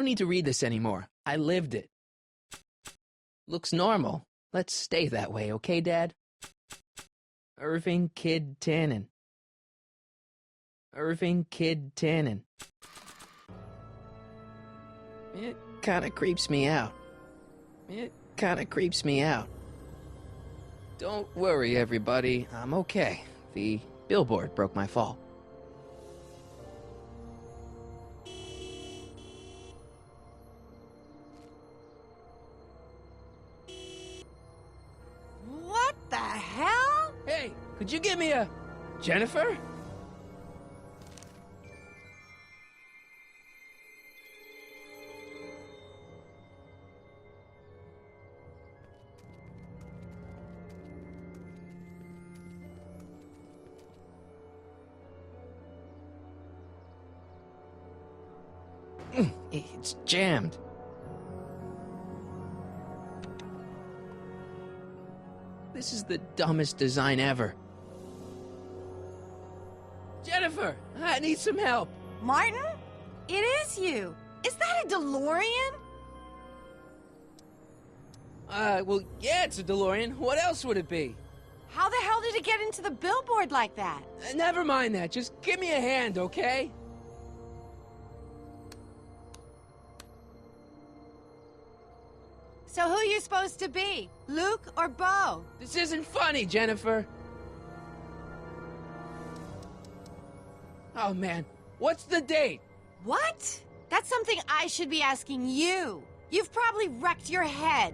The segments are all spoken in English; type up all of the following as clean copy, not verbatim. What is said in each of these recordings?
don't need to read this anymore. I lived it. Looks normal. Let's stay that way, okay, Dad? Irving Kid Tannen. Irving Kid Tannen. It kinda creeps me out. It kinda creeps me out. Don't worry, everybody. I'm okay. The billboard broke my fall. What the hell? Hey, could you give me a... Jennifer? It's jammed. This is the dumbest design ever. Jennifer, I need some help. Martin? It is you. Is that a DeLorean? Well, yeah, it's a DeLorean. What else would it be? How the hell did it get into the billboard like that? Never mind that. Just give me a hand, okay? So who you supposed to be? Luke or Bo? This isn't funny, Jennifer. Oh, man. What's the date? What? That's something I should be asking you. You've probably wrecked your head.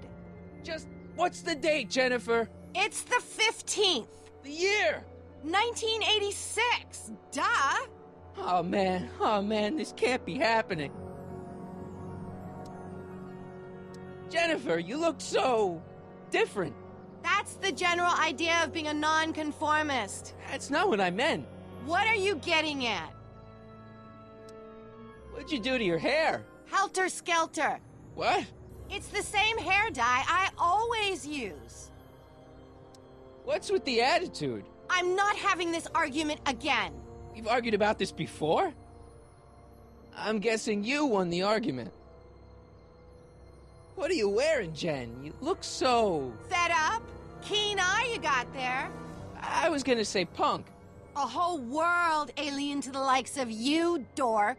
Just, what's the date, Jennifer? It's the 15th. The year? 1986. Duh. Oh, man, this can't be happening. Jennifer, you look so... different. That's the general idea of being a nonconformist. That's not what I meant. What are you getting at? What'd you do to your hair? Helter Skelter. What? It's the same hair dye I always use. What's with the attitude? I'm not having this argument again. We've argued about this before? I'm guessing you won the argument. What are you wearing, Jen? You look so... Fed up? Keen eye you got there. I was gonna say punk. A whole world alien to the likes of you, dork.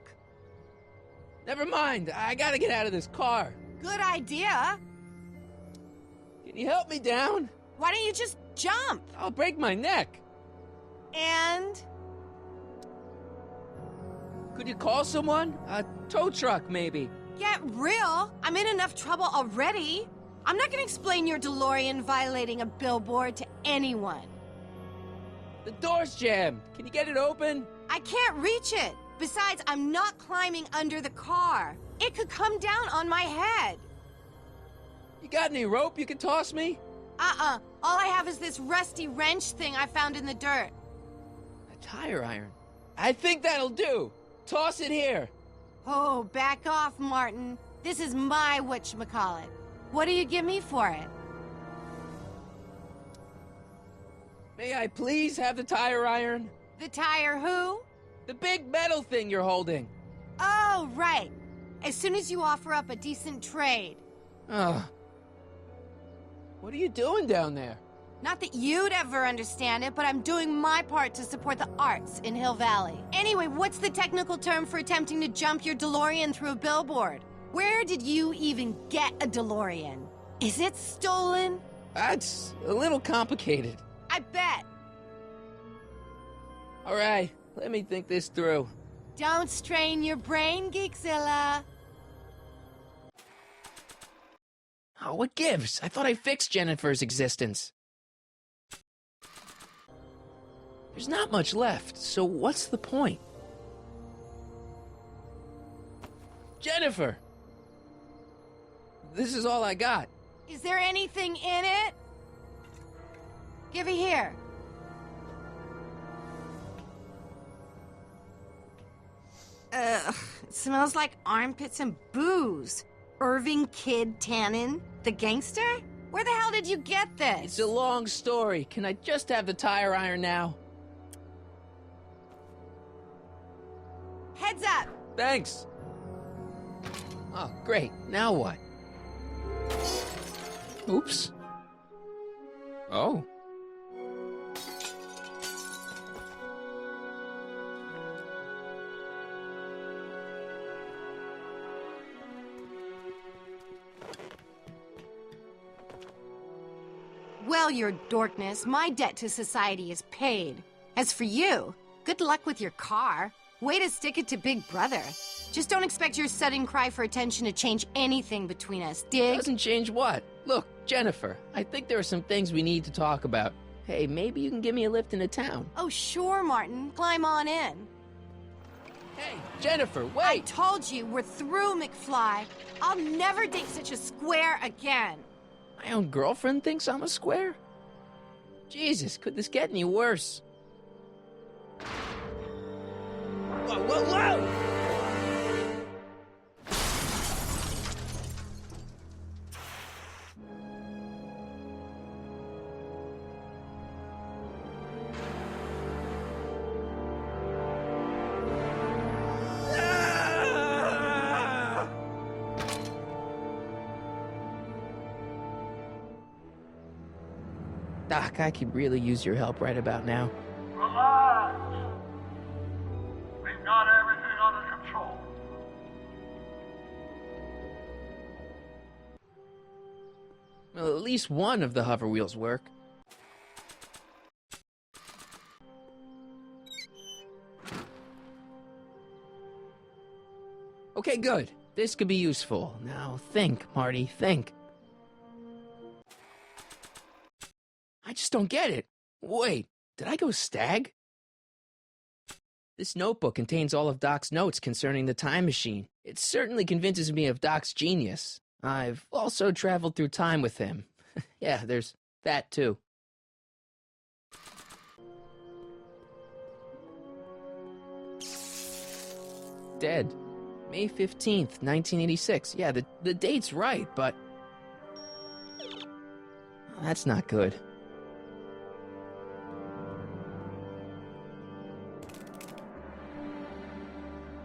Never mind, I gotta get out of this car. Good idea. Can you help me down? Why don't you just jump? I'll break my neck. And? Could you call someone? A tow truck, maybe. Get real. I'm in enough trouble already. I'm not gonna explain your DeLorean violating a billboard to anyone. The door's jammed. Can you get it open? I can't reach it. Besides, I'm not climbing under the car. It could come down on my head. You got any rope you can toss me? All I have is this rusty wrench thing I found in the dirt. A tire iron. I think that'll do. Toss it here. Oh, back off, Martin. This is my whatchamacallit. What do you give me for it? May I please have the tire iron? The tire who? The big metal thing you're holding. Oh, right. As soon as you offer up a decent trade. Ugh. What are you doing down there? Not that you'd ever understand it, but I'm doing my part to support the arts in Hill Valley. Anyway, what's the technical term for attempting to jump your DeLorean through a billboard? Where did you even get a DeLorean? Is it stolen? That's a little complicated. I bet. All right, let me think this through. Don't strain your brain, Geekzilla. Oh, what gives? I thought I fixed Jennifer's existence. There's not much left, so what's the point? Jennifer! This is all I got. Is there anything in it? Give it here. Ugh, it smells like armpits and booze. Irving Kid Tannen, the gangster? Where the hell did you get this? It's a long story. Can I just have the tire iron now? Heads up! Thanks. Oh, great. Now what? Oops. Oh. Well, your dorkness, my debt to society is paid. As for you, good luck with your car. Way to stick it to Big Brother. Just don't expect your sudden cry for attention to change anything between us, dig? Doesn't change what? Look, Jennifer, I think there are some things we need to talk about. Hey, maybe you can give me a lift into town. Oh, sure, Martin. Climb on in. Hey, Jennifer, wait! I told you, we're through, McFly. I'll never date such a square again. My own girlfriend thinks I'm a square? Jesus, could this get any worse? Whoa, whoa, whoa! Doc, I could really use your help right about now. Relax. We've got everything under control. Well, at least one of the hover wheels work. Okay, good. This could be useful. Now think, Marty, think. I just don't get it. Wait, did I go stag? This notebook contains all of Doc's notes concerning the time machine. It certainly convinces me of Doc's genius. I've also traveled through time with him. Yeah, there's that too. Dead. May 15th, 1986. Yeah, the date's right, but... that's not good.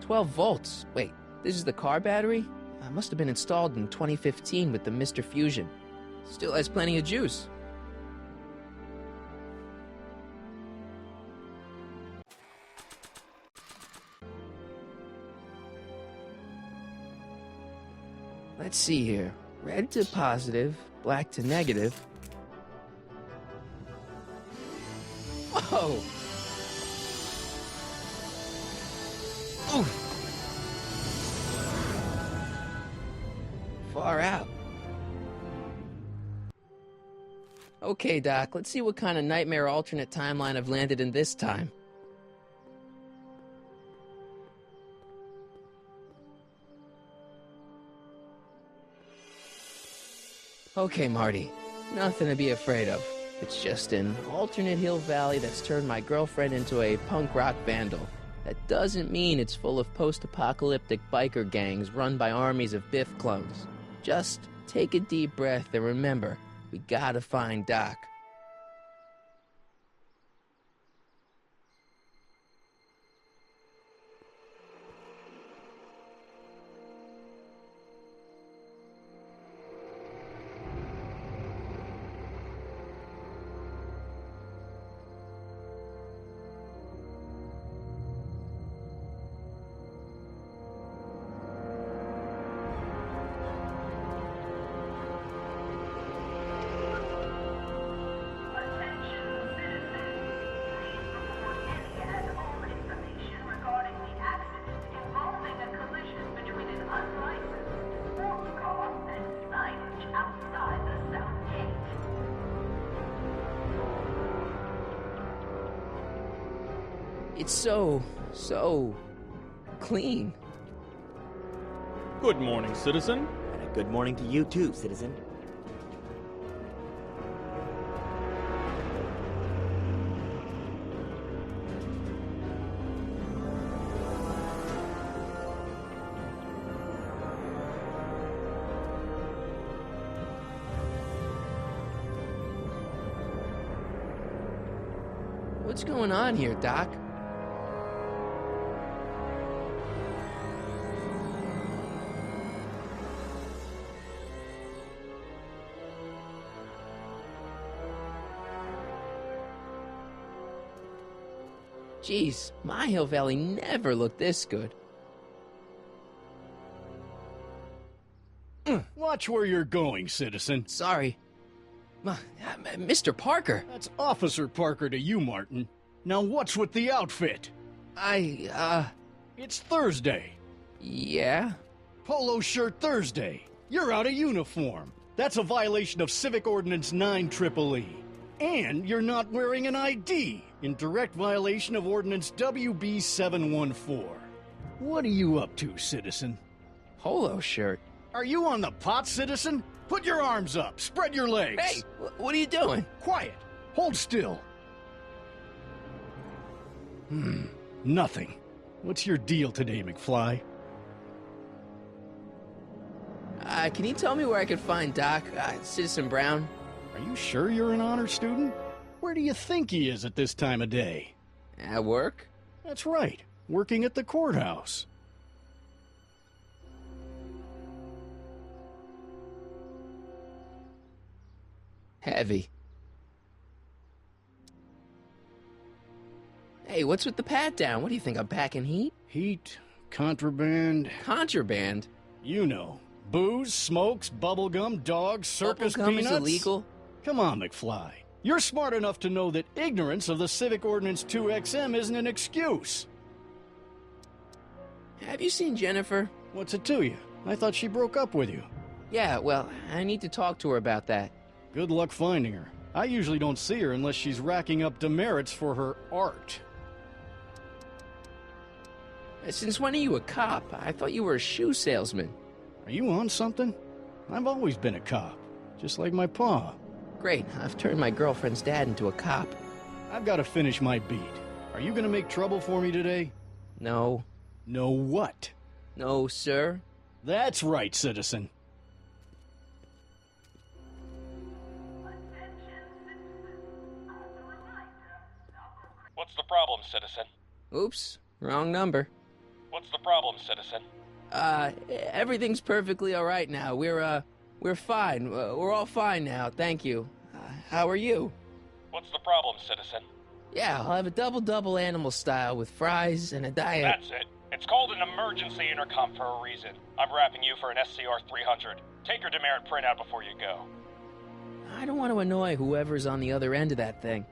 12 volts. Wait, this is the car battery? Must have been installed in 2015 with the Mr. Fusion. Still has plenty of juice. Let's see here. Red to positive, black to negative. Whoa! Oof. Far out. Okay, Doc, let's see what kind of nightmare alternate timeline I've landed in this time. Okay, Marty. Nothing to be afraid of. It's just an alternate Hill Valley that's turned my girlfriend into a punk rock vandal. That doesn't mean it's full of post-apocalyptic biker gangs run by armies of Biff clones. Just take a deep breath and remember, we gotta find Doc. It's so clean. Good morning, citizen. And a good morning to you too, citizen. What's going on here, Doc? Jeez, my Hill Valley never looked this good. Watch where you're going, citizen. Sorry. Mr. Parker, That's Officer Parker to you, Martin. Now what's with the outfit? It's Thursday. Yeah? Polo shirt Thursday. You're out of uniform. That's a violation of Civic Ordinance 9 EEE. And you're not wearing an ID, in direct violation of Ordinance WB 714. What are you up to, citizen? Polo shirt. Are you on the pot, citizen? Put your arms up. Spread your legs. Hey, what are you doing? Quiet. Hold still. Nothing. What's your deal today, McFly? Can you tell me where I could find Doc, Citizen Brown? Are you sure you're an honor student? Where do you think he is at this time of day? At work? That's right. Working at the courthouse. Heavy. Hey, what's with the pat down? What do you think, I'm packing heat? Heat, contraband, Contraband? you know. Booze, smokes, bubblegum, dogs, circus Bubblegum peanuts. is illegal? Come on, McFly. You're smart enough to know that ignorance of the Civic Ordinance 2XM isn't an excuse. Have you seen Jennifer? What's it to you? I thought she broke up with you. Yeah, well, I need to talk to her about that. Good luck finding her. I usually don't see her unless she's racking up demerits for her art. Since when are you a cop? I thought you were a shoe salesman. Are you on something? I've always been a cop, just like my pa. Great, I've turned my girlfriend's dad into a cop. I've got to finish my beat. Are you gonna make trouble for me today? No. No what? No, sir. That's right, citizen. What's the problem, citizen? Oops, wrong number. What's the problem, citizen? Everything's perfectly all right now. We're fine. We're all fine now, thank you. How are you? What's the problem, citizen? Yeah, I'll have a double animal style with fries and a diet. That's it. It's called an emergency intercom for a reason. I'm wrapping you for an SCR 300. Take your demerit printout before you go. I don't want to annoy whoever's on the other end of that thing.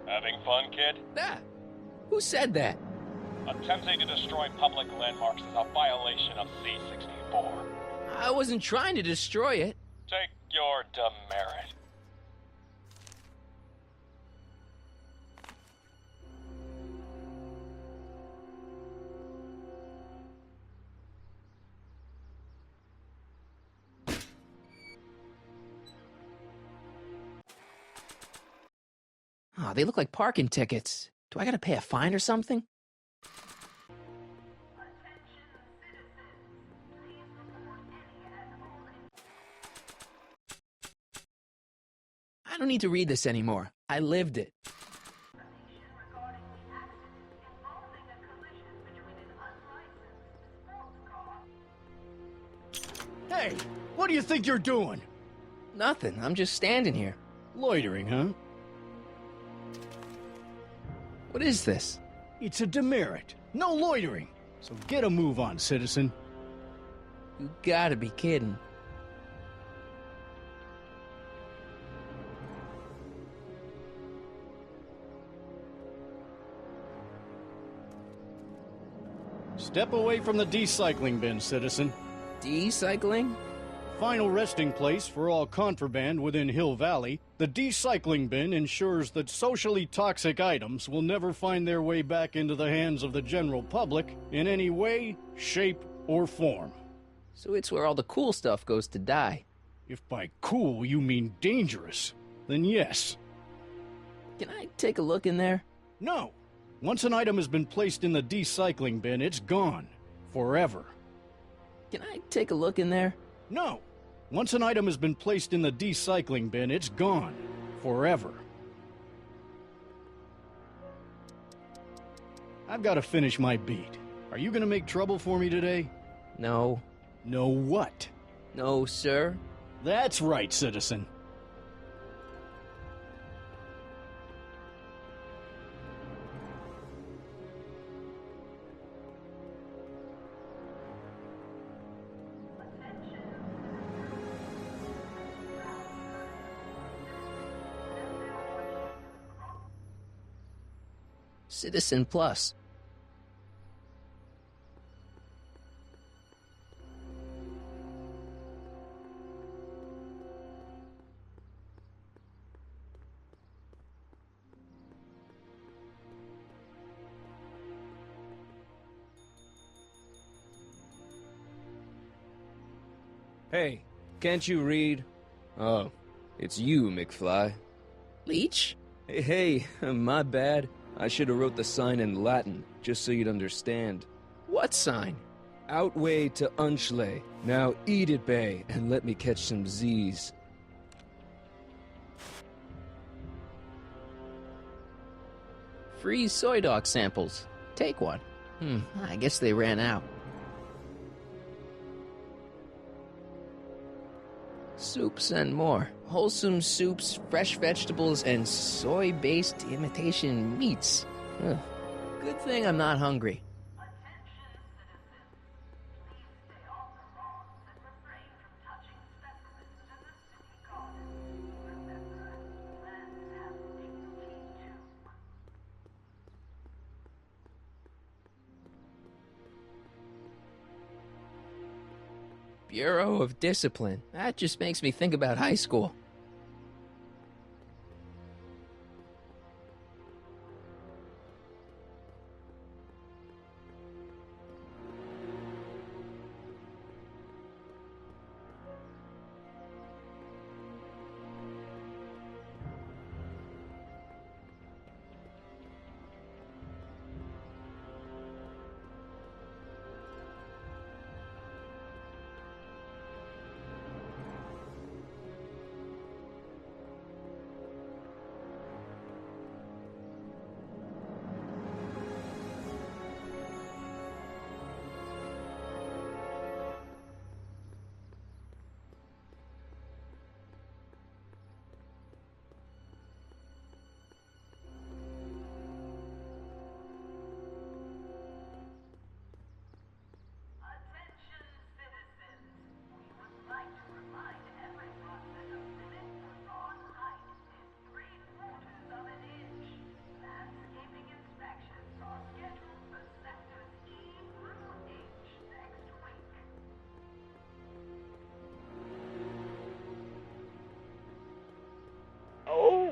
Having fun, kid? Ah, who said that? Attempting to destroy public landmarks is a violation of C-64. I wasn't trying to destroy it. Take your demerit. Oh, they look like parking tickets. Do I gotta pay a fine or something? I don't need to read this anymore. I lived it. Hey, what do you think you're doing? Nothing. I'm just standing here. Loitering, huh? What is this? It's a demerit. No loitering. So get a move on, citizen. You gotta be kidding. Step away from the decycling bin, citizen. Decycling? Final resting place for all contraband within Hill Valley, the decycling bin ensures that socially toxic items will never find their way back into the hands of the general public in any way, shape, or form. So it's where all the cool stuff goes to die. If by cool you mean dangerous, then yes. Can I take a look in there? No. Once an item has been placed in the decycling bin, it's gone. Forever. Can I take a look in there? No. Once an item has been placed in the decycling bin, it's gone. Forever. I've got to finish my beat. Are you gonna make trouble for me today? No. No what? No, sir. That's right, citizen. Citizen Plus. Hey, can't you read? Oh, it's you, McFly. Leech? Hey, my bad. I should have wrote the sign in Latin, just so you'd understand. What sign? Outway to Unchley. Now eat it, Bay, and let me catch some Z's. Free soy dog samples. Take one. I guess they ran out. Soups and more. Wholesome soups, fresh vegetables, and soy-based imitation meats. Ugh. Good thing I'm not hungry. Bureau of Discipline. That just makes me think about high school.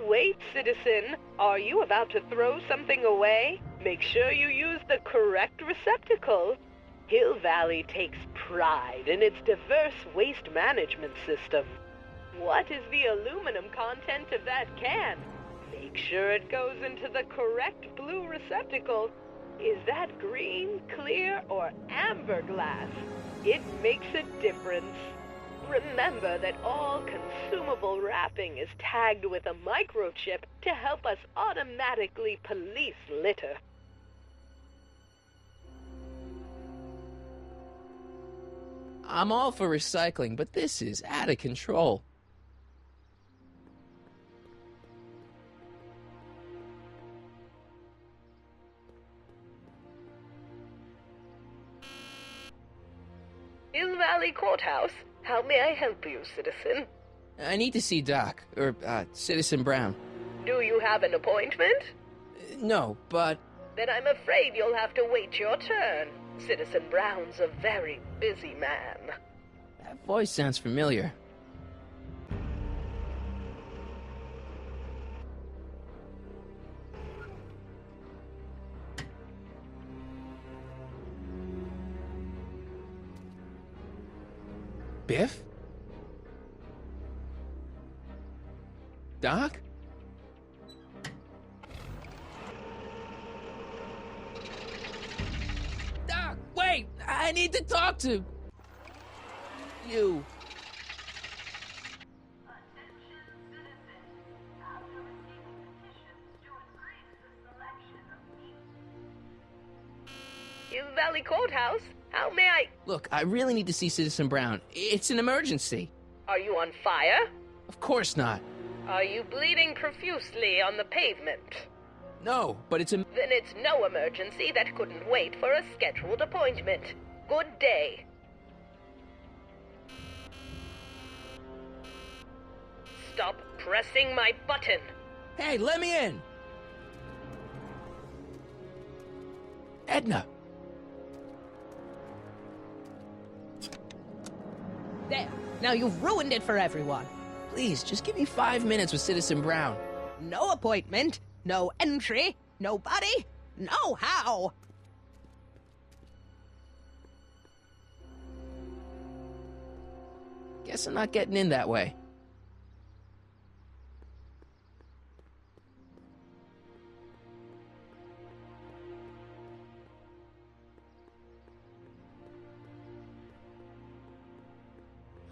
Wait, citizen. Are you about to throw something away? Make sure you use the correct receptacle. Hill Valley takes pride in its diverse waste management system. What is the aluminum content of that can? Make sure it goes into the correct blue receptacle. Is that green, clear, or amber glass? It makes a difference. Remember that all consumable wrapping is tagged with a microchip to help us automatically police litter. I'm all for recycling, but this is out of control. Hill Valley Courthouse. How may I help you, citizen? I need to see Doc, or Citizen Brown. Do you have an appointment? No, but... Then I'm afraid you'll have to wait your turn. Citizen Brown's a very busy man. That voice sounds familiar. Biff? Doc? Doc, wait! I need to talk to you. Hill Valley Courthouse. How may I... Look, I really need to see Citizen Brown. It's an emergency. Are you on fire? Of course not. Are you bleeding profusely on the pavement? No, but it's a... Then it's no emergency that couldn't wait for a scheduled appointment. Good day. Stop pressing my button. Hey, let me in! Edna! There. Now you've ruined it for everyone. Please, just give me 5 minutes with Citizen Brown. No appointment, no entry, nobody, no how. Guess I'm not getting in that way.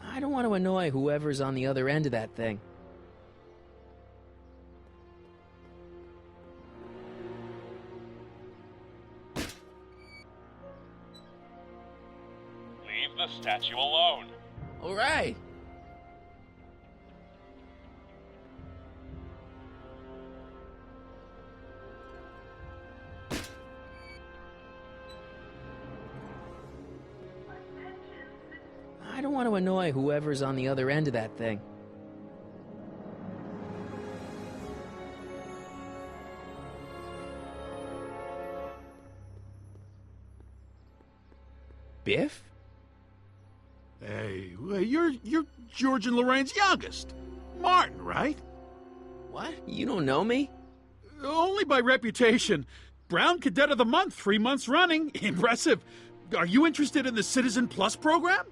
I don't want to annoy whoever's on the other end of that thing. Leave the statue alone. All right. I don't want to annoy whoever's on the other end of that thing. Biff? Hey, you're George and Lorraine's youngest. Martin, right? What? You don't know me? Only by reputation. Brown Cadet of the Month, 3 months running. Impressive. Are you interested in the Citizen Plus program?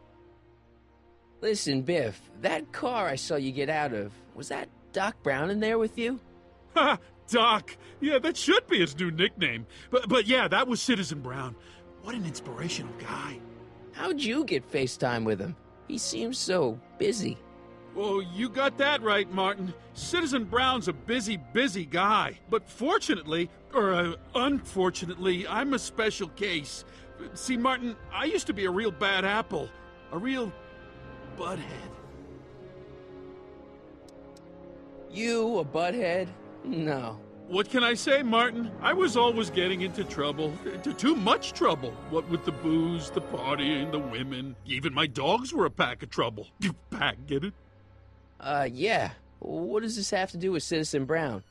Listen, Biff, that car I saw you get out of, was that Doc Brown in there with you? Ha! Doc. Yeah, that should be his new nickname. But yeah, that was Citizen Brown. What an inspirational guy. How'd you get FaceTime with him? He seems so busy. Well, you got that right, Martin. Citizen Brown's a busy guy. But fortunately, or unfortunately, I'm a special case. See, Martin, I used to be a real bad apple. A real butthead. You, a butthead? No. What can I say, Martin? I was always getting into trouble. Too much trouble. What with the booze, the partying, the women. Even my dogs were a pack of trouble. You pack, get it? Yeah. What does this have to do with Citizen Brown?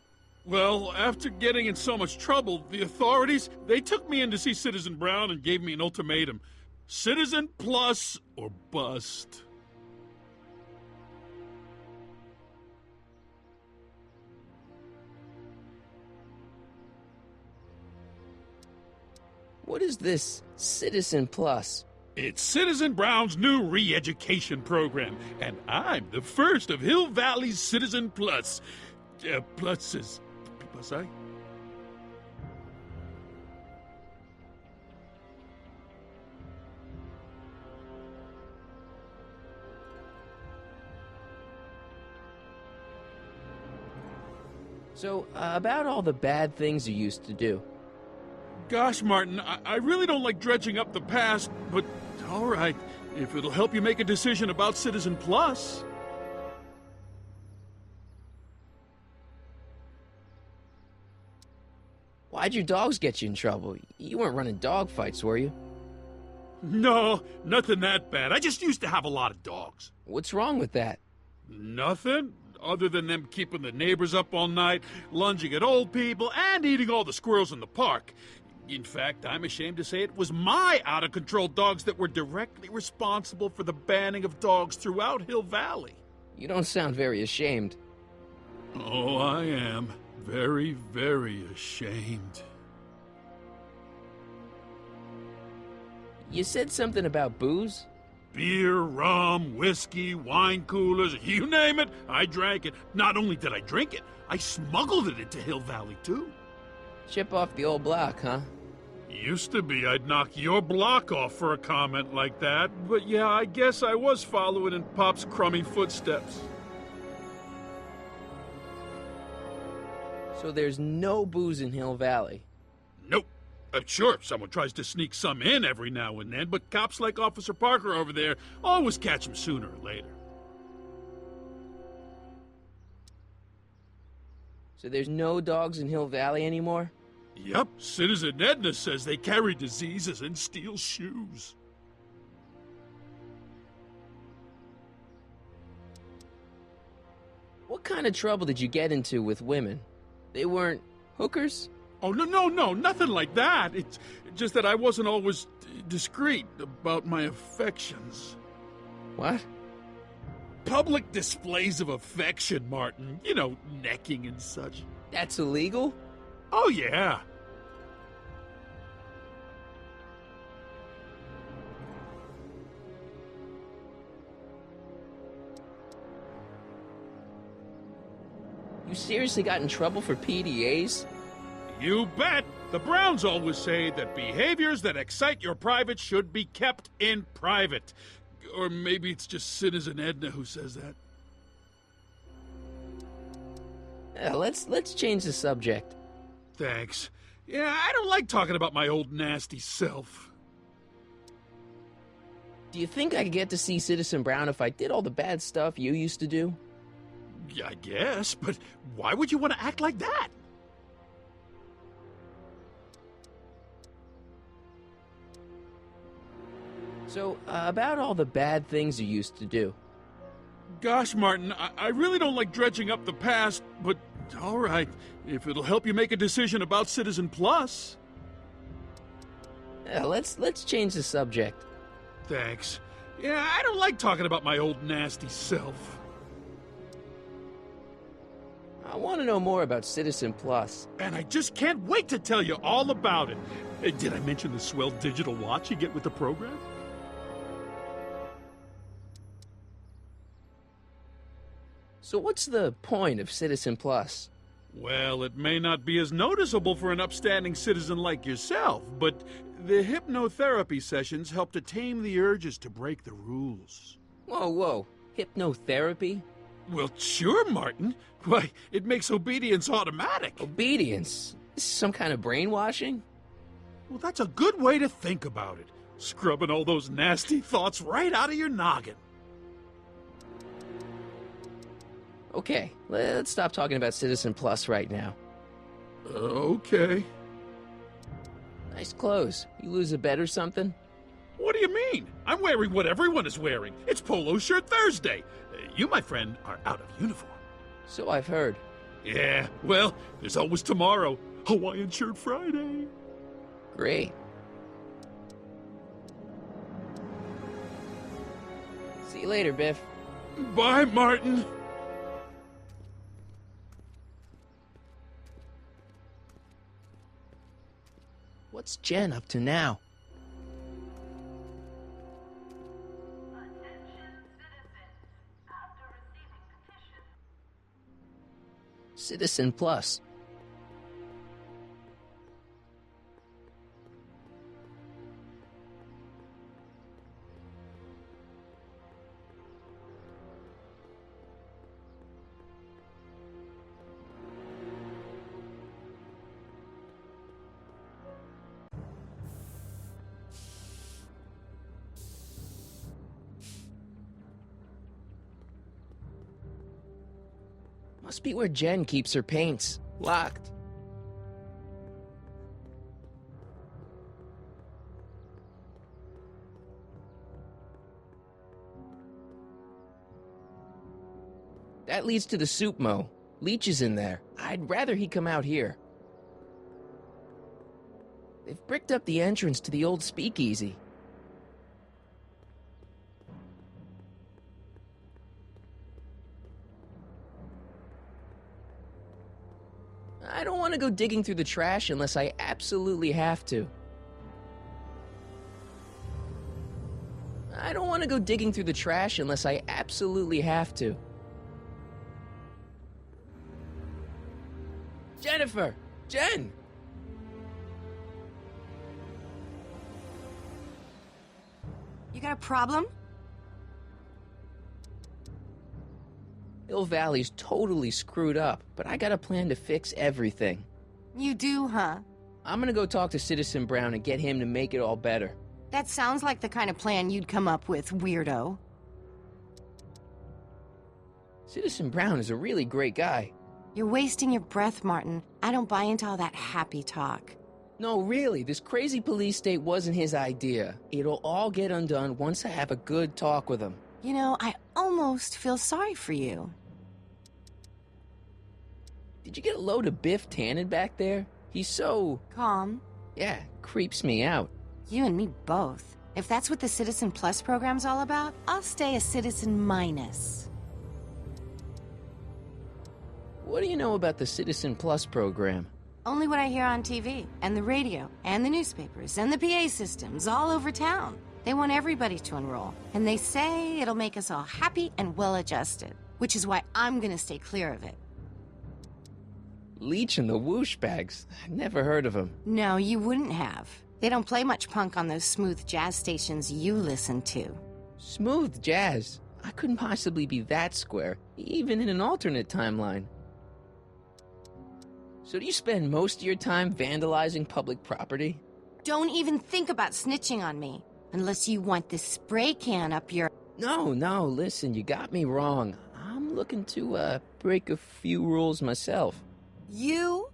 Well, after getting in so much trouble, the authorities, they took me in to see Citizen Brown and gave me an ultimatum. Citizen Plus or bust. What is this Citizen Plus? It's Citizen Brown's new re-education program, and I'm the first of Hill Valley's Citizen Plus. Pluses. Plus, I? So, about all the bad things you used to do. Gosh, Martin, I really don't like dredging up the past, but all right, if it'll help you make a decision about Citizen Plus. Why'd your dogs get you in trouble? You weren't running dog fights, were you? No, nothing that bad. I just used to have a lot of dogs. What's wrong with that? Nothing, other than them keeping the neighbors up all night, lunging at old people, and eating all the squirrels in the park. In fact, I'm ashamed to say it was my out-of-control dogs that were directly responsible for the banning of dogs throughout Hill Valley. You don't sound very ashamed. Oh, I am. Very, very ashamed. You said something about booze? Beer, rum, whiskey, wine coolers, you name it, I drank it. Not only did I drink it, I smuggled it into Hill Valley, too. Chip off the old block, huh? Used to be I'd knock your block off for a comment like that, but yeah, I guess I was following in Pop's crummy footsteps. So there's no booze in Hill Valley? Nope. Sure, someone tries to sneak some in every now and then, but cops like Officer Parker over there always catch them sooner or later. So there's no dogs in Hill Valley anymore? Yep, Citizen Edna says they carry diseases and steal shoes. What kind of trouble did you get into with women? They weren't hookers? Oh, no, nothing like that. It's just that I wasn't always discreet about my affections. What? Public displays of affection, Martin. You know, necking and such. That's illegal? Oh, yeah. You seriously got in trouble for PDAs? You bet! The Browns always say that behaviors that excite your private should be kept in private. Or maybe it's just Citizen Edna who says that. Yeah, let's change the subject. Thanks. Yeah, I don't like talking about my old nasty self. Do you think I could get to see Citizen Brown if I did all the bad stuff you used to do? Yeah, I guess, but why would you want to act like that? So, about all the bad things you used to do. Gosh, Martin, I really don't like dredging up the past, but all right, if it'll help you make a decision about Citizen Plus. Yeah, let's change the subject. Thanks. Yeah, I don't like talking about my old nasty self. I want to know more about Citizen Plus. And I just can't wait to tell you all about it. Hey, did I mention the swell digital watch you get with the program? So what's the point of Citizen Plus? Well, it may not be as noticeable for an upstanding citizen like yourself, but the hypnotherapy sessions help to tame the urges to break the rules. Whoa. Hypnotherapy? Well, sure, Martin. Why, it makes obedience automatic. Obedience? This is some kind of brainwashing? Well, that's a good way to think about it. Scrubbing all those nasty thoughts right out of your noggin. Okay, let's stop talking about Citizen Plus right now. Okay. Nice clothes. You lose a bet or something? What do you mean? I'm wearing what everyone is wearing. It's Polo Shirt Thursday. You, my friend, are out of uniform. So I've heard. Yeah, well, there's always tomorrow. Hawaiian Shirt Friday. Great. See you later, Biff. Bye, Martin. What's Jen up to now? Citizen Plus. Must be where Jen keeps her paints. Locked. That leads to the soup mo. Leech is in there. I'd rather he come out here. They've bricked up the entrance to the old speakeasy. I don't want to go digging through the trash unless I absolutely have to. I don't want to go digging through the trash unless I absolutely have to. Jennifer! Jen! You got a problem? Hill Valley's totally screwed up, but I got a plan to fix everything. You do, huh? I'm gonna go talk to Citizen Brown and get him to make it all better. That sounds like the kind of plan you'd come up with, weirdo. Citizen Brown is a really great guy. You're wasting your breath, Martin. I don't buy into all that happy talk. No, really, this crazy police state wasn't his idea. It'll all get undone once I have a good talk with him. You know, I almost feel sorry for you. Did you get a load of Biff Tannen back there? He's so... Calm. Yeah, creeps me out. You and me both. If that's what the Citizen Plus program's all about, I'll stay a Citizen Minus. What do you know about the Citizen Plus program? Only what I hear on TV, and the radio, and the newspapers, and the PA systems all over town. They want everybody to enroll, and they say it'll make us all happy and well-adjusted, which is why I'm gonna stay clear of it. Leech and the Whoosh Bags. I've never heard of them. No, you wouldn't have. They don't play much punk on those smooth jazz stations you listen to. Smooth jazz? I couldn't possibly be that square, even in an alternate timeline. So do you spend most of your time vandalizing public property? Don't even think about snitching on me, unless you want this spray can up your... No, listen, you got me wrong. I'm looking to, break a few rules myself. You?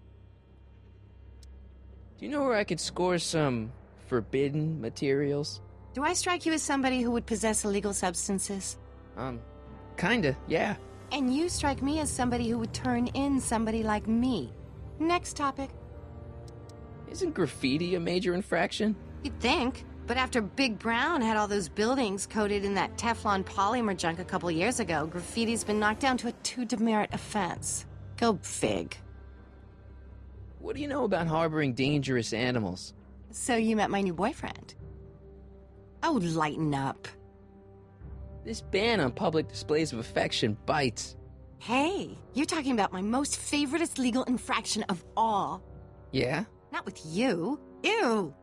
Do you know where I could score some forbidden materials? Do I strike you as somebody who would possess illegal substances? Kinda, yeah. And you strike me as somebody who would turn in somebody like me. Next topic. Isn't graffiti a major infraction? You'd think. But after Big Brown had all those buildings coated in that Teflon polymer junk a couple years ago, graffiti's been knocked down to a 2 demerit offense. Go fig. What do you know about harboring dangerous animals? So you met my new boyfriend. Oh, lighten up. This ban on public displays of affection bites. Hey, you're talking about my most favoriteest legal infraction of all. Yeah? Not with you. Ew.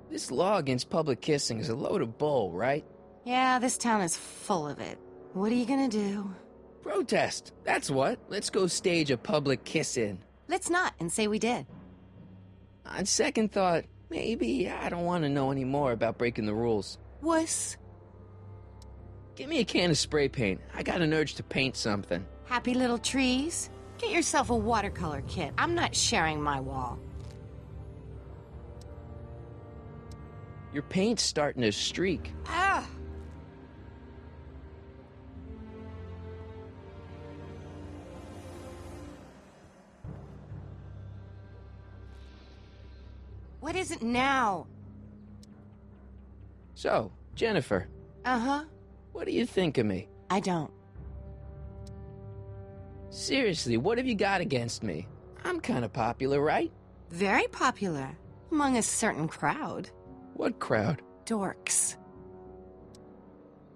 This law against public kissing is a load of bull, right? Yeah, this town is full of it. What are you gonna do? Protest. That's what. Let's go stage a public kiss-in. Let's not and say we did. On second thought, maybe I don't want to know any more about breaking the rules. Wuss. Give me a can of spray paint. I got an urge to paint something. Happy little trees? Get yourself a watercolor kit. I'm not sharing my wall. Your paint's starting to streak. Ah! What is it now? So, Jennifer. Uh-huh. What do you think of me? I don't. Seriously, what have you got against me? I'm kind of popular, right? Very popular. Among a certain crowd. What crowd? Dorks.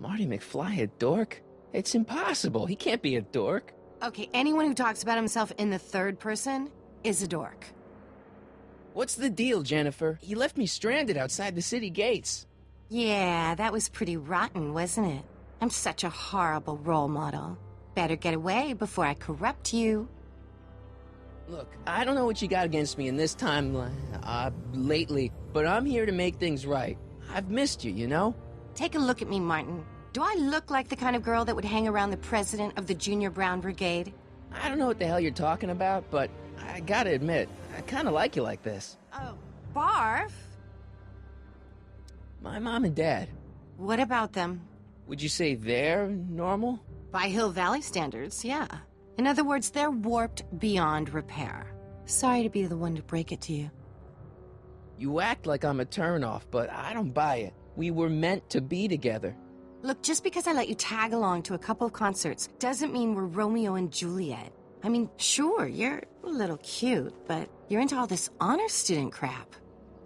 Marty McFly a dork? It's impossible. He can't be a dork. Okay, anyone who talks about himself in the third person is a dork. What's the deal, Jennifer? He left me stranded outside the city gates. Yeah, that was pretty rotten, wasn't it? I'm such a horrible role model. Better get away before I corrupt you. Look, I don't know what you got against me in this timeline, lately, but I'm here to make things right. I've missed you, you know? Take a look at me, Martin. Do I look like the kind of girl that would hang around the president of the Junior Brown Brigade? I don't know what the hell you're talking about, but I gotta admit, I kinda like you like this. Oh, barf? My mom and dad. What about them? Would you say they're normal? By Hill Valley standards, yeah. In other words, they're warped beyond repair. Sorry to be the one to break it to you. You act like I'm a turnoff, but I don't buy it. We were meant to be together. Look, just because I let you tag along to a couple of concerts doesn't mean we're Romeo and Juliet. I mean, sure, you're a little cute, but you're into all this honor student crap.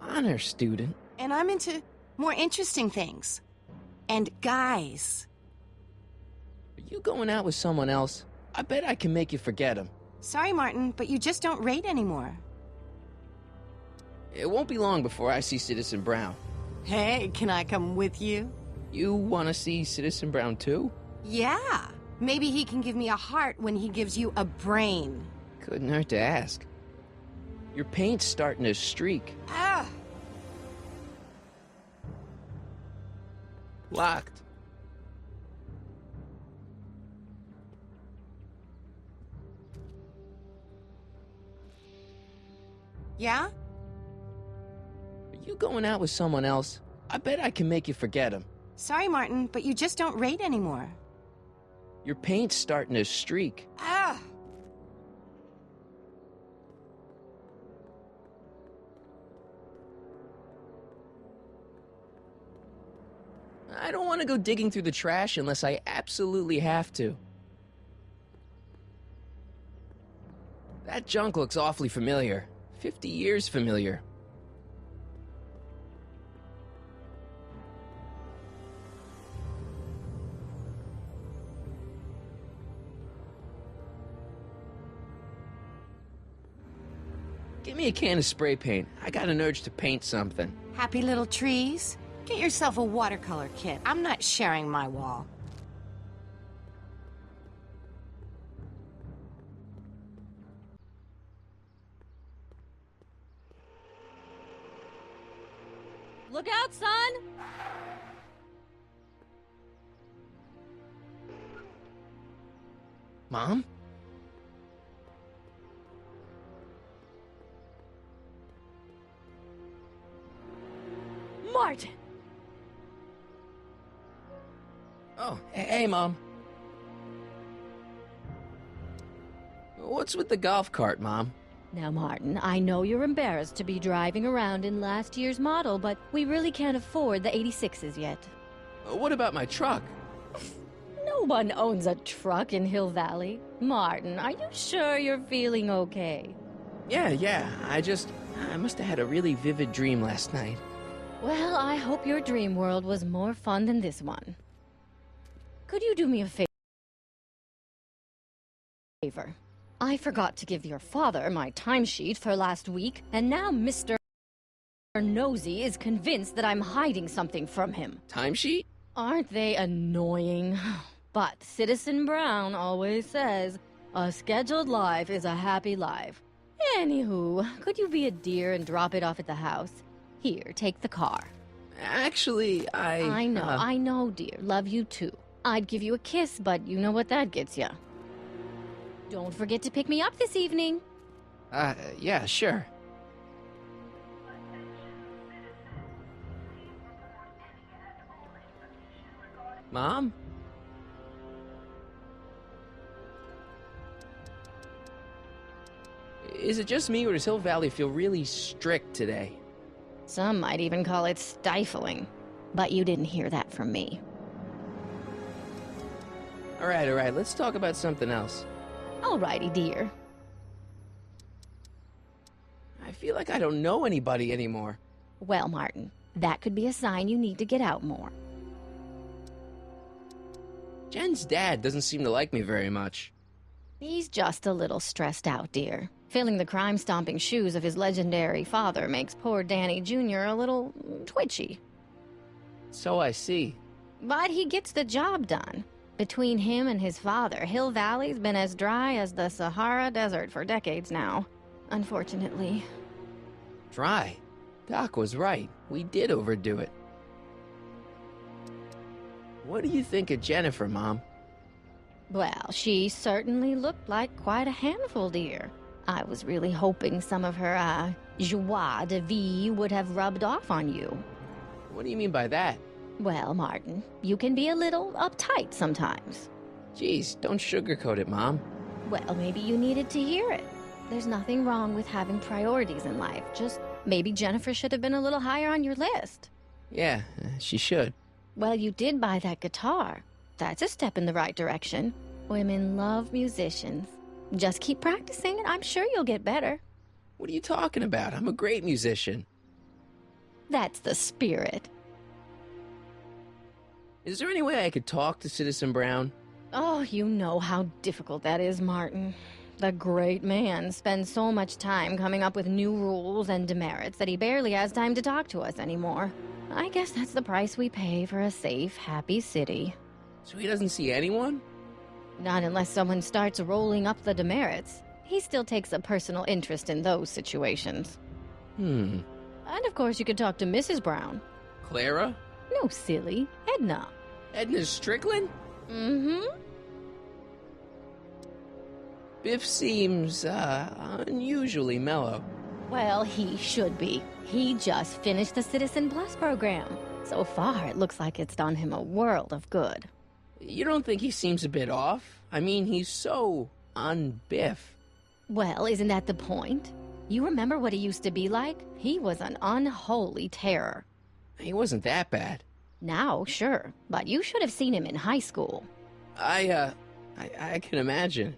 Honor student? And I'm into more interesting things. And guys. Are you going out with someone else? I bet I can make you forget him. Sorry, Martin, but you just don't rate anymore. It won't be long before I see Citizen Brown. Hey, can I come with you? You want to see Citizen Brown too? Yeah. Maybe he can give me a heart when he gives you a brain. Couldn't hurt to ask. Your paint's starting to streak. Ah! Locked. Yeah? Are you going out with someone else? I bet I can make you forget him. Sorry, Martin, but you just don't rate anymore. Your paint's starting to streak. Ah! I don't want to go digging through the trash unless I absolutely have to. That junk looks awfully familiar. 50 years familiar. Give me a can of spray paint. I got an urge to paint something. Happy little trees? Get yourself a watercolor kit. I'm not sharing my wall. Look out, son! Mom? Martin! Oh, hey, Mom. What's with the golf cart, Mom? Now, Martin, I know you're embarrassed to be driving around in last year's model, but we really can't afford the 86s yet. What about my truck? No one owns a truck in Hill Valley. Martin, are you sure you're feeling okay? Yeah. I must have had a really vivid dream last night. Well, I hope your dream world was more fun than this one. Could you do me a favor? I forgot to give your father my timesheet for last week, and now Mr. Nosy is convinced that I'm hiding something from him. Timesheet? Aren't they annoying? But Citizen Brown always says, a scheduled life is a happy life. Anywho, could you be a dear and drop it off at the house? Here, take the car. Actually, I know, dear. Love you too. I'd give you a kiss, but you know what that gets ya. Don't forget to pick me up this evening. Yeah, sure. Mom? Is it just me, or does Hill Valley feel really strict today? Some might even call it stifling. But you didn't hear that from me. All right, let's talk about something else. Alrighty, dear. I feel like I don't know anybody anymore. Well, Martin, that could be a sign you need to get out more. Jen's dad doesn't seem to like me very much. He's just a little stressed out, dear. Filling the crime-stomping shoes of his legendary father makes poor Danny Jr. a little twitchy. So I see. But he gets the job done. Between him and his father, Hill Valley's been as dry as the Sahara Desert for decades now. Unfortunately. Dry? Doc was right. We did overdo it. What do you think of Jennifer, Mom? Well, she certainly looked like quite a handful, dear. I was really hoping some of her, joie de vivre would have rubbed off on you. What do you mean by that? Well, Martin, you can be a little uptight sometimes. Jeez, don't sugarcoat it, Mom. Well, maybe you needed to hear it. There's nothing wrong with having priorities in life. Just maybe Jennifer should have been a little higher on your list. Yeah, she should. Well, you did buy that guitar. That's a step in the right direction. Women love musicians. Just keep practicing and I'm sure you'll get better. What are you talking about? I'm a great musician. That's the spirit. Is there any way I could talk to Citizen Brown? Oh, you know how difficult that is, Martin. The great man spends so much time coming up with new rules and demerits that he barely has time to talk to us anymore. I guess that's the price we pay for a safe, happy city. So he doesn't see anyone? Not unless someone starts rolling up the demerits. he still takes a personal interest in those situations. And of course, you could talk to Mrs. Brown. Clara? No, silly. Edna. Edna Strickland? Mm-hmm. Biff seems, unusually mellow. Well, he should be. He just finished the Citizen Plus program. So far, it looks like it's done him a world of good. You don't think he seems a bit off? I mean, he's so un-Biff. Well, isn't that the point? You remember what he used to be like? He was an unholy terror. He wasn't that bad. Now, sure, but you should have seen him in high school. I can imagine.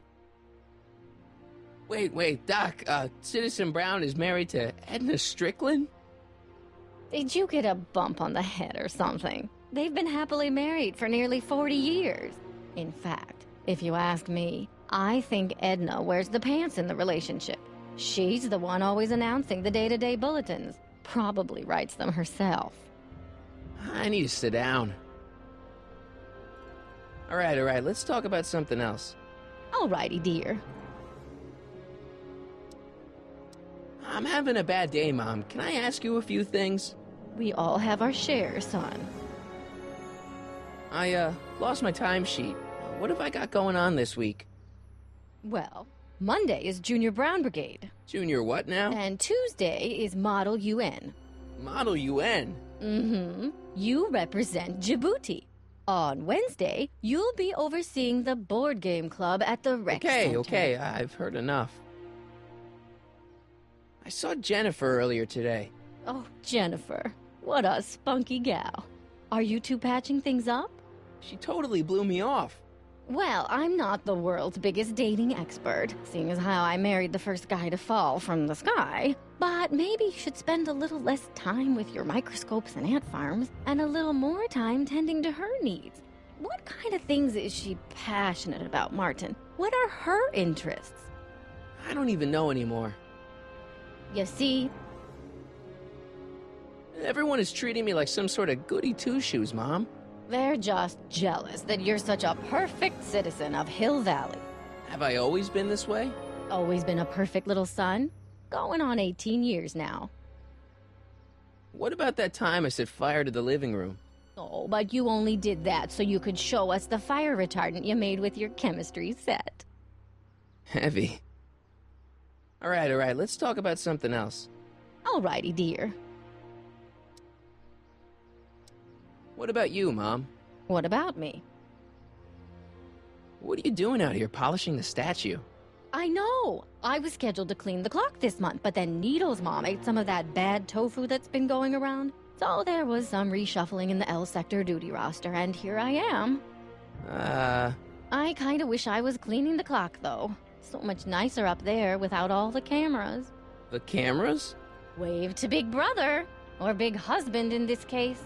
Wait, Doc, Citizen Brown is married to Edna Strickland? Did you get a bump on the head or something? They've been happily married for nearly 40 years. In fact, if you ask me, I think Edna wears the pants in the relationship. She's the one always announcing the day-to-day bulletins. Probably writes them herself. I need to sit down. All right, let's talk about something else. Alrighty, dear. I'm having a bad day, Mom. Can I ask you a few things? We all have our share, son. I, lost my timesheet. What have I got going on this week? Well, Monday is Junior Brown Brigade. Junior what now? And Tuesday is Model UN. Model UN? Mm-hmm. You represent Djibouti. On Wednesday, you'll be overseeing the board game club at the rec center. Okay, I've heard enough. I saw Jennifer earlier today. Oh, Jennifer. What a spunky gal. Are you two patching things up? She totally blew me off. Well, I'm not the world's biggest dating expert, seeing as how I married the first guy to fall from the sky. But maybe you should spend a little less time with your microscopes and ant farms, and a little more time tending to her needs. What kind of things is she passionate about, Martin? What are her interests? I don't even know anymore. You see? Everyone is treating me like some sort of goody two-shoes, Mom. They're just jealous that you're such a perfect citizen of Hill Valley. Have I always been this way? Always been a perfect little son? Going on 18 years now. What about that time I set fire to the living room? Oh, but you only did that so you could show us the fire retardant you made with your chemistry set. Heavy. All right, let's talk about something else. Alrighty, dear. What about you, Mom? What about me? What are you doing out here polishing the statue? I know! I was scheduled to clean the clock this month, but then Needle's mom ate some of that bad tofu that's been going around. So there was some reshuffling in the L Sector duty roster, and here I am. I kinda wish I was cleaning the clock, though. So much nicer up there without all the cameras. The cameras? Wave to Big Brother. Or Big Husband in this case.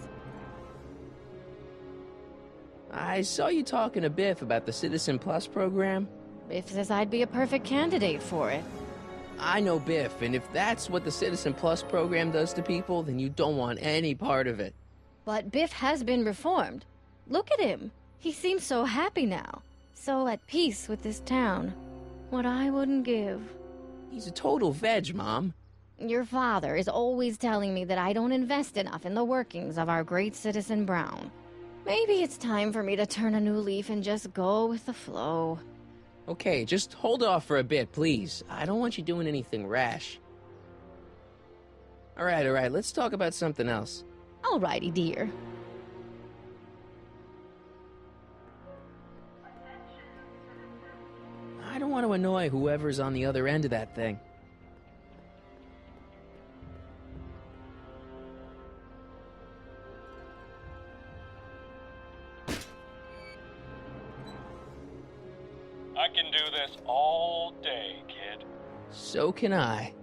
I saw you talking to Biff about the Citizen Plus program. Biff says I'd be a perfect candidate for it. I know Biff, and if that's what the Citizen Plus program does to people, then you don't want any part of it. But Biff has been reformed. Look at him. He seems so happy now. So at peace with this town. What I wouldn't give. He's a total veg, Mom. Your father is always telling me that I don't invest enough in the workings of our great Citizen Brown. Maybe it's time for me to turn a new leaf and just go with the flow. Okay, just hold off for a bit, please. I don't want you doing anything rash. All right, let's talk about something else. Alrighty, dear. I don't want to annoy whoever's on the other end of that thing. I can do this all day, kid. So can I.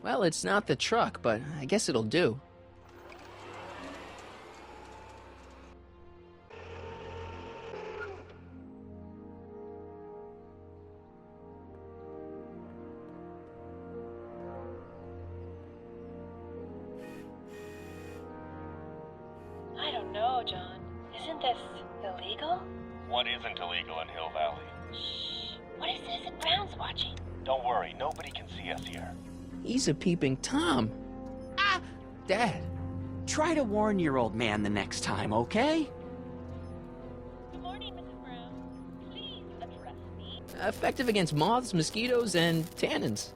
Well, it's not the truck, but I guess it'll do. I don't know, John. Isn't this illegal? What isn't illegal in Hill Valley? Shh. What if Citizen Brown's watching? Don't worry, nobody can see us here. He's a peeping Tom. Ah! Dad. Try to warn your old man the next time, okay? Good morning, Mrs. Brown. Please address me. Effective against moths, mosquitoes, and tannins.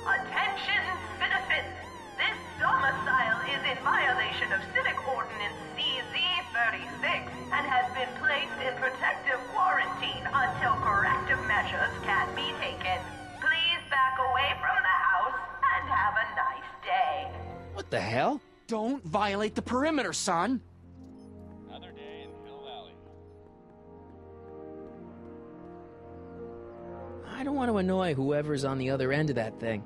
Attention, citizens! This domicile is in violation of Civic Ordinance CZ-36 and has been placed in protective quarantine until corrective measures can be taken. Please back away from the house and have a nice day. What the hell? Don't violate the perimeter, son! Another day in Hill Valley. I don't want to annoy whoever's on the other end of that thing.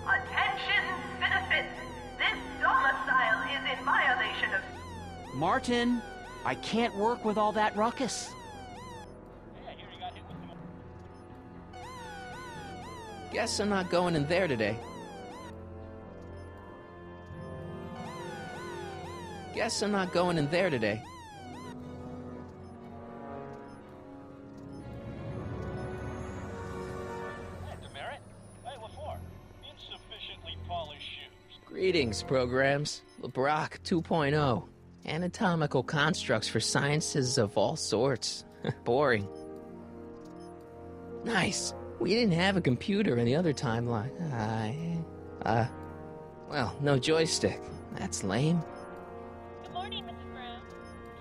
Attention, citizens! This domicile is in violation of... Martin, I can't work with all that ruckus. Guess I'm not going in there today. Guess I'm not going in there today. Hey, Demerit. Hey, what for? Insufficiently polished shoes. Greetings, programs. LeBrock 2.0. Anatomical constructs for sciences of all sorts. Boring. Nice. We didn't have a computer in the other timeline. Well, no joystick. That's lame. Good morning, Mrs. Brown.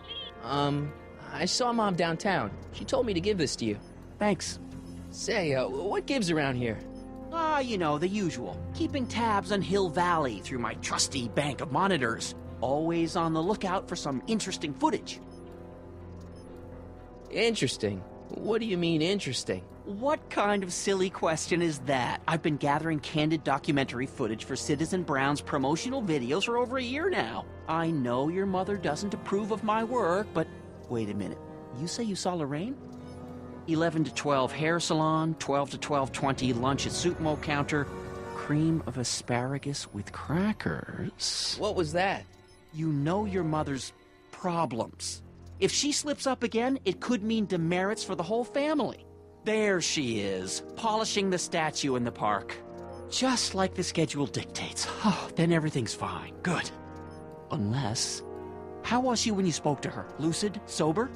Please. I saw Mom downtown. She told me to give this to you. Thanks. Say, what gives around here? You know, the usual. Keeping tabs on Hill Valley through my trusty bank of monitors. Always on the lookout for some interesting footage. Interesting? What do you mean, interesting? What kind of silly question is that? I've been gathering candid documentary footage for Citizen Brown's promotional videos for over a year now. I know your mother doesn't approve of my work, but wait a minute. You say you saw Lorraine? 11 to 12 hair salon, 12 to 12:20 lunch at Supmo counter, cream of asparagus with crackers. What was that? You know your mother's problems. If she slips up again, it could mean demerits for the whole family. There she is, polishing the statue in the park. Just like the schedule dictates. Oh, then everything's fine. Good. Unless... How was she when you spoke to her? Lucid? Sober?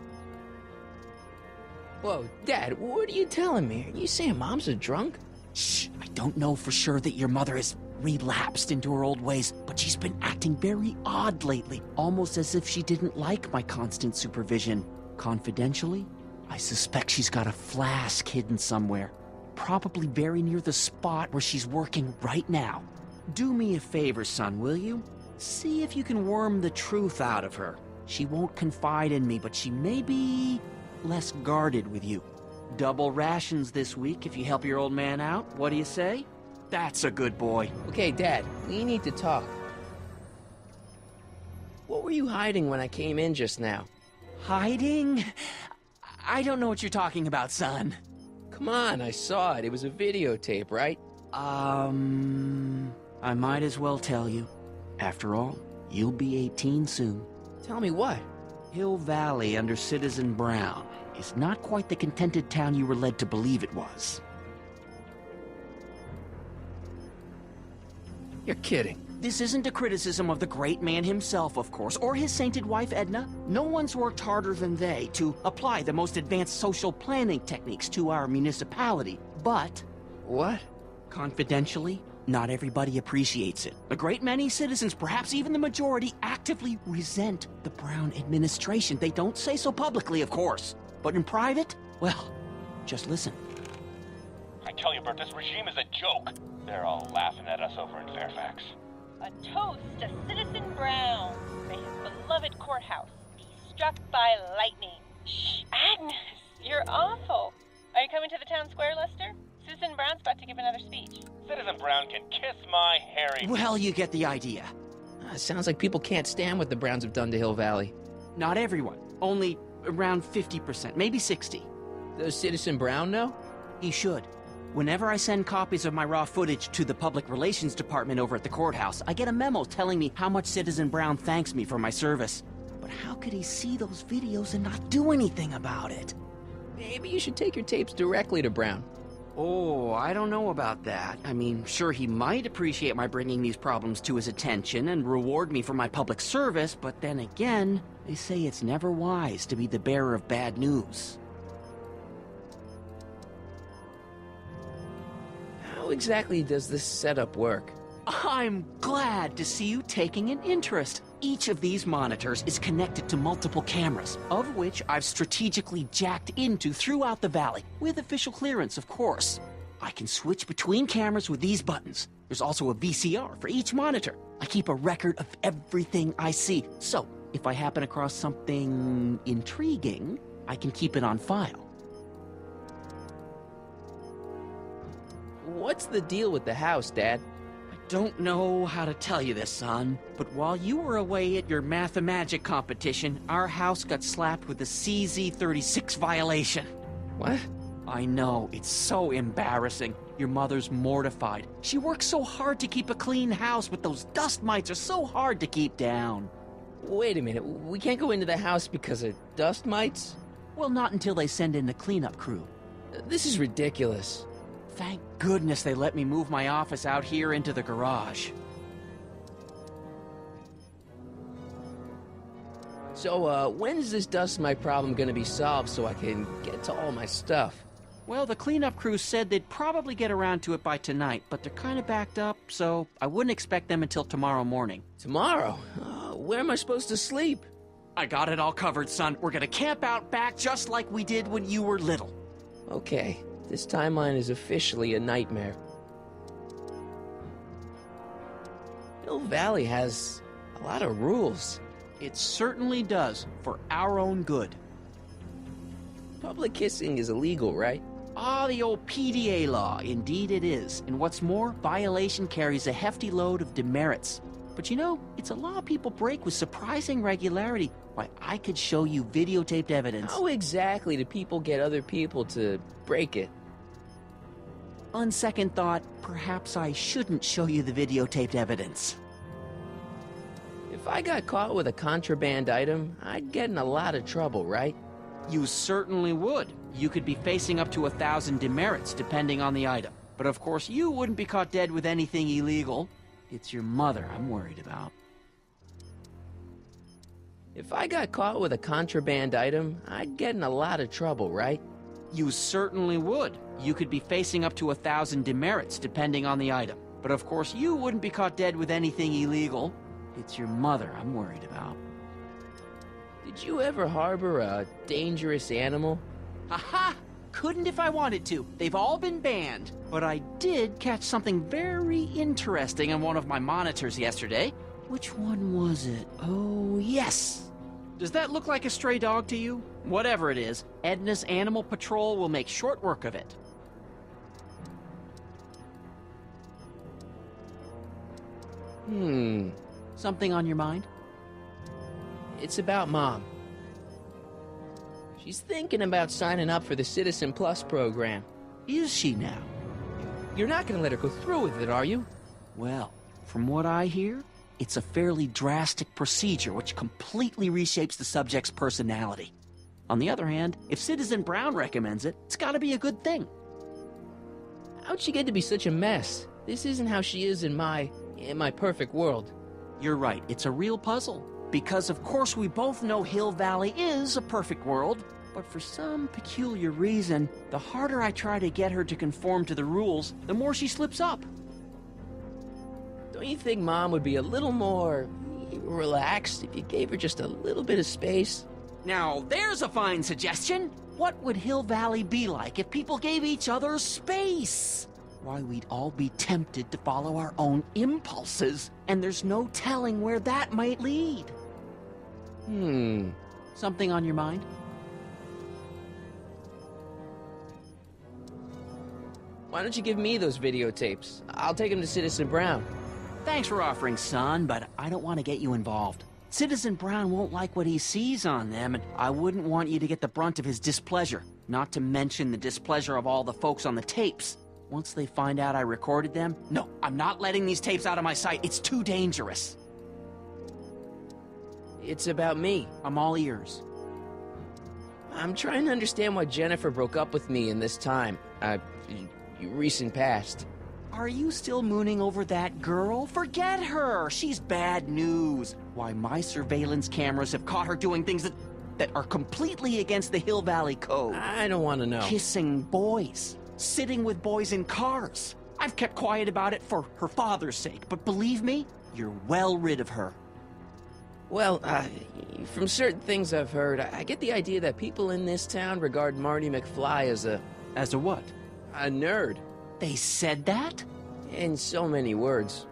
Whoa, Dad, what are you telling me? Are you saying Mom's a drunk? Shh, I don't know for sure that your mother has relapsed into her old ways, but she's been acting very odd lately, almost as if she didn't like my constant supervision. Confidentially, I suspect she's got a flask hidden somewhere, probably very near the spot where she's working right now. Do me a favor, son, will you? See if you can worm the truth out of her. She won't confide in me, but she may be less guarded with you. Double rations this week if you help your old man out. What do you say? That's a good boy. Okay, Dad, we need to talk. What were you hiding when I came in just now? Hiding? I don't know what you're talking about, son. Come on, I saw it. It was a videotape, right? I might as well tell you. After all, you'll be 18 soon. Tell me what? Hill Valley under Citizen Brown is not quite the contented town you were led to believe it was. You're kidding. This isn't a criticism of the great man himself, of course, or his sainted wife, Edna. No one's worked harder than they to apply the most advanced social planning techniques to our municipality. But... What? Confidentially, not everybody appreciates it. A great many citizens, perhaps even the majority, actively resent the Brown administration. They don't say so publicly, of course. But in private, well, just listen. I tell you, Bert, this regime is a joke. They're all laughing at us over in Fairfax. A toast to Citizen Brown. May his beloved courthouse be struck by lightning. Shh, Agnes, you're awful. Are you coming to the town square, Lester? Citizen Brown's about to give another speech. Citizen Brown can kiss my hairy... Well, you get the idea. Sounds like people can't stand what the Browns have done to Hill Valley. Not everyone. Only around 50%, maybe 60. Does Citizen Brown know? He should. Whenever I send copies of my raw footage to the Public Relations Department over at the courthouse, I get a memo telling me how much Citizen Brown thanks me for my service. But how could he see those videos and not do anything about it? Maybe you should take your tapes directly to Brown. Oh, I don't know about that. I mean, sure, he might appreciate my bringing these problems to his attention and reward me for my public service, but then again, they say it's never wise to be the bearer of bad news. How exactly does this setup work? I'm glad to see you taking an interest. Each of these monitors is connected to multiple cameras, of which I've strategically jacked into throughout the valley, with official clearance, of course. I can switch between cameras with these buttons. There's also a VCR for each monitor. I keep a record of everything I see, so if I happen across something intriguing, I can keep it on file. What's the deal with the house, Dad? I don't know how to tell you this, son, but while you were away at your Mathemagic competition, our house got slapped with a CZ36 violation. What? I know, it's so embarrassing. Your mother's mortified. She works so hard to keep a clean house, but those dust mites are so hard to keep down. Wait a minute, we can't go into the house because of dust mites? Well, not until they send in the cleanup crew. This is ridiculous. Thank goodness they let me move my office out here into the garage. So, when's this dust mite problem gonna be solved so I can get to all my stuff? Well, the cleanup crew said they'd probably get around to it by tonight, but they're kind of backed up, so I wouldn't expect them until tomorrow morning. Tomorrow? Where am I supposed to sleep? I got it all covered, son. We're gonna camp out back just like we did when you were little. Okay. This timeline is officially a nightmare. Hill Valley has a lot of rules. It certainly does, for our own good. Public kissing is illegal, right? Ah, the old PDA law. Indeed it is. And what's more, violation carries a hefty load of demerits. But you know, it's a law people break with surprising regularity. Why, I could show you videotaped evidence. How exactly do people get other people to break it? On second thought, perhaps I shouldn't show you the videotaped evidence. If I got caught with a contraband item, I'd get in a lot of trouble, right? You certainly would. You could be facing up to 1,000 demerits, depending on the item. But of course, you wouldn't be caught dead with anything illegal. It's your mother I'm worried about. If I got caught with a contraband item, I'd get in a lot of trouble, right? You certainly would. You could be facing up to 1,000 demerits, depending on the item. But of course, you wouldn't be caught dead with anything illegal. It's your mother I'm worried about. Did you ever harbor a dangerous animal? Aha! Couldn't if I wanted to. They've all been banned. But I did catch something very interesting on one of my monitors yesterday. Which one was it? Oh, yes! Does that look like a stray dog to you? Whatever it is, Edna's Animal Patrol will make short work of it. Something on your mind? It's about Mom. She's thinking about signing up for the Citizen Plus program. Is she now? You're not gonna let her go through with it, are you? Well, from what I hear, it's a fairly drastic procedure which completely reshapes the subject's personality. On the other hand, if Citizen Brown recommends it, it's gotta be a good thing. How'd she get to be such a mess? This isn't how she is in my perfect world. You're right, it's a real puzzle. Because of course we both know Hill Valley is a perfect world, but for some peculiar reason, the harder I try to get her to conform to the rules, the more she slips up. Don't you think Mom would be a little more relaxed if you gave her just a little bit of space? Now, there's a fine suggestion. What would Hill Valley be like if people gave each other space? Why, we'd all be tempted to follow our own impulses, and there's no telling where that might lead. Something on your mind? Why don't you give me those videotapes? I'll take them to Citizen Brown. Thanks for offering, son, but I don't want to get you involved. Citizen Brown won't like what he sees on them, and I wouldn't want you to get the brunt of his displeasure, not to mention the displeasure of all the folks on the tapes. Once they find out I recorded them, no, I'm not letting these tapes out of my sight. It's too dangerous. It's about me. I'm all ears. I'm trying to understand why Jennifer broke up with me in this time. Recent past. Are you still mooning over that girl? Forget her! She's bad news. Why, my surveillance cameras have caught her doing things that are completely against the Hill Valley Code. I don't want to know. Kissing boys. Sitting with boys in cars. I've kept quiet about it for her father's sake, but believe me, you're well rid of her. Well, from certain things I've heard, I get the idea that people in this town regard Marty McFly as a... As a what? A nerd. They said that? In so many words.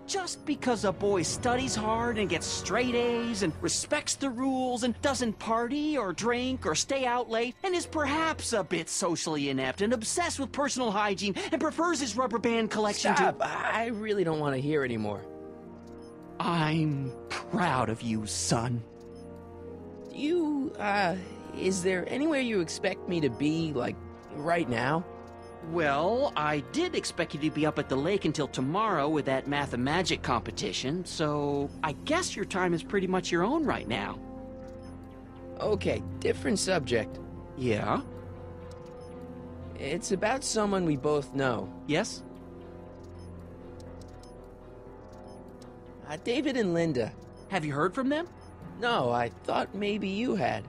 Just because a boy studies hard and gets straight A's and respects the rules and doesn't party or drink or stay out late and is perhaps a bit socially inept and obsessed with personal hygiene and prefers his rubber band collection Stop. I really don't want to hear anymore. I'm proud of you, son. Is there anywhere you expect me to be, like, right now? Well, I did expect you to be up at the lake until tomorrow with that Mathemagic competition, so I guess your time is pretty much your own right now. Okay, different subject. Yeah? It's about someone we both know. Yes? David and Linda. Have you heard from them? No, I thought maybe you had.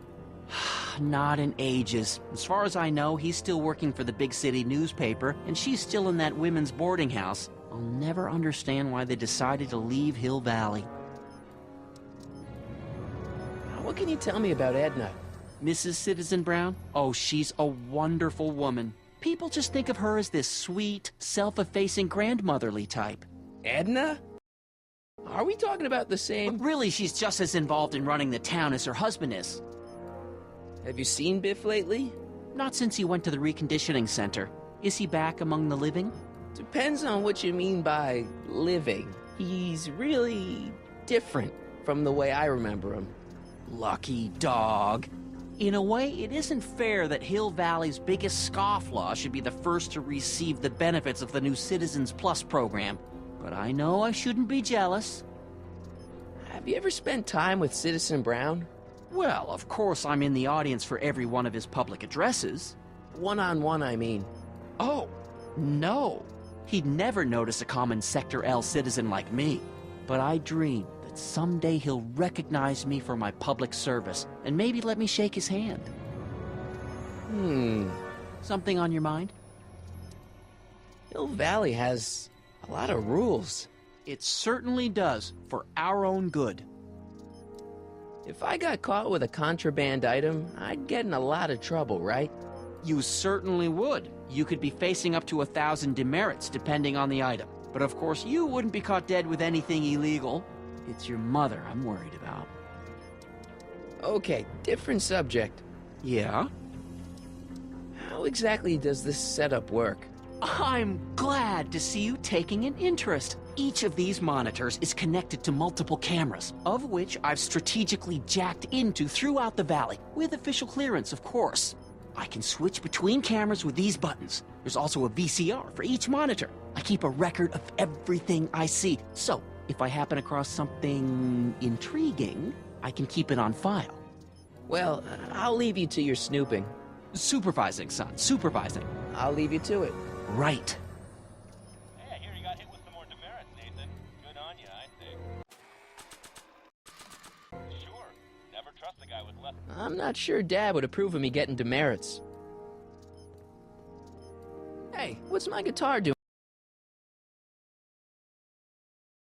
Not in ages. As far as I know, he's still working for the big city newspaper, and she's still in that women's boarding house. I'll never understand why they decided to leave Hill Valley. What can you tell me about Edna? Mrs. Citizen Brown? Oh, she's a wonderful woman. People just think of her as this sweet, self-effacing grandmotherly type. Edna? Are we talking about the same? But really, she's just as involved in running the town as her husband is. Have you seen Biff lately? Not since he went to the reconditioning center. Is he back among the living? Depends on what you mean by living. He's really different from the way I remember him. Lucky dog. In a way, it isn't fair that Hill Valley's biggest scofflaw should be the first to receive the benefits of the new Citizens Plus program. But I know I shouldn't be jealous. Have you ever spent time with Citizen Brown? Well, of course I'm in the audience for every one of his public addresses. One-on-one, I mean. Oh, no. He'd never notice a common Sector L citizen like me. But I dream that someday he'll recognize me for my public service and maybe let me shake his hand. Something on your mind? Hill Valley has a lot of rules. It certainly does, for our own good. If I got caught with a contraband item, I'd get in a lot of trouble, right? You certainly would. You could be facing up to 1,000 demerits, depending on the item. But of course, you wouldn't be caught dead with anything illegal. It's your mother I'm worried about. Okay, different subject. Yeah? How exactly does this setup work? I'm glad to see you taking an interest. Each of these monitors is connected to multiple cameras, of which I've strategically jacked into throughout the valley, with official clearance, of course. I can switch between cameras with these buttons. There's also a VCR for each monitor. I keep a record of everything I see, so if I happen across something intriguing, I can keep it on file. Well, I'll leave you to your snooping. Supervising, son, supervising. I'll leave you to it. Right. Yeah, here you got hit with some more demerits, Nathan. Good on you, I think. Sure. Never trust a guy with less... I'm not sure Dad would approve of me getting demerits. Hey, what's my guitar doing?